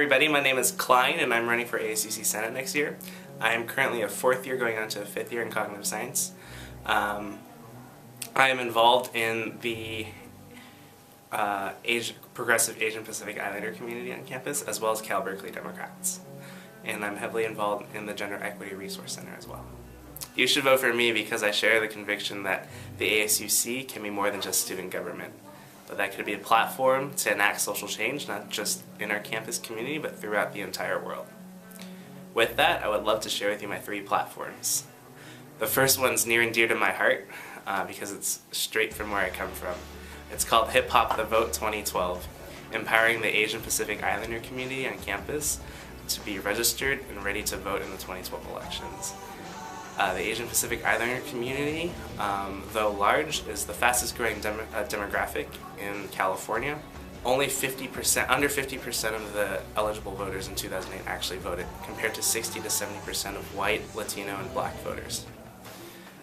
everybody, my name is Klein and I'm running for ASUC Senate next year. I am currently a 4th year going on to a 5th year in cognitive science. I am involved in the progressive Asian Pacific Islander community on campus, as well as Cal Berkeley Democrats. And I'm heavily involved in the Gender Equity Resource Center as well. You should vote for me because I share the conviction that the ASUC can be more than just student government, but that could be a platform to enact social change, not just in our campus community, but throughout the entire world. With that, I would love to share with you my 3 platforms. The first one's near and dear to my heart because it's straight from where I come from. It's called Hip Hop the Vote 2012, empowering the Asian Pacific Islander community on campus to be registered and ready to vote in the 2012 elections. The Asian Pacific Islander community, though large, is the fastest growing demographic in California. Only under 50% of the eligible voters in 2008 actually voted, compared to 60 to 70% of white, Latino, and black voters.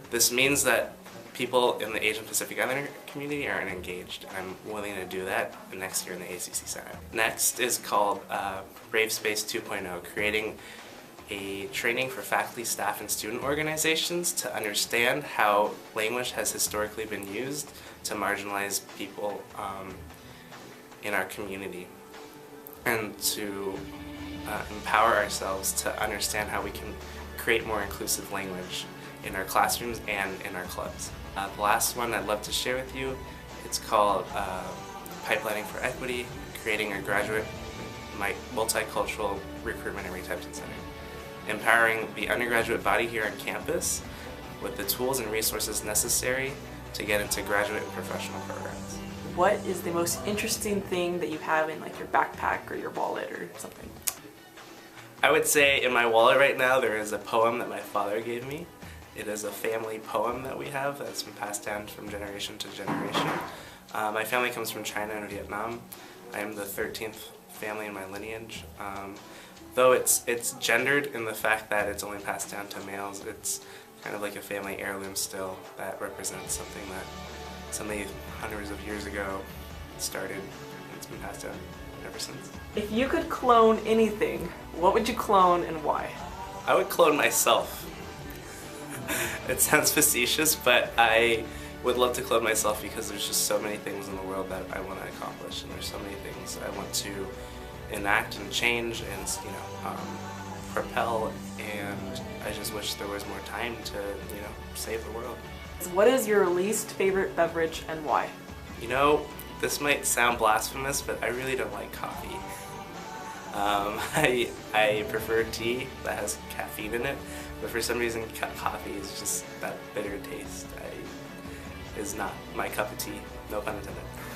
This means that people in the Asian Pacific Islander community are engaged, and I'm willing to do that next year in the ASUC Senate. Next is called Brave Space 2.0, creating a training for faculty, staff, and student organizations to understand how language has historically been used to marginalize people in our community, and to empower ourselves to understand how we can create more inclusive language in our classrooms and in our clubs. The last one I'd love to share with you, it's called Pipelining for Equity, creating a graduate multicultural recruitment and retention center, empowering the undergraduate body here on campus with the tools and resources necessary to get into graduate and professional programs. What is the most interesting thing that you have in your backpack or your wallet or something? I would say in my wallet right now there is a poem that my father gave me. It is a family poem that we have that's been passed down from generation to generation. My family comes from China and Vietnam. I am the 13th family in my lineage. Though it's gendered in the fact that it's only passed down to males, it's kind of like a family heirloom still that represents something that somebody hundreds of years ago started, and it's been passed down ever since. If you could clone anything, what would you clone and why? I would clone myself. It sounds facetious, but I would love to clone myself because there's just so many things in the world that I want to accomplish, and there's so many things that I want to enact and change and propel, and I just wish there was more time to save the world. What is your least favorite beverage and why? This might sound blasphemous, but I really don't like coffee. I prefer tea that has caffeine in it, but for some reason coffee is just that bitter taste. Is not my cup of tea, no pun intended.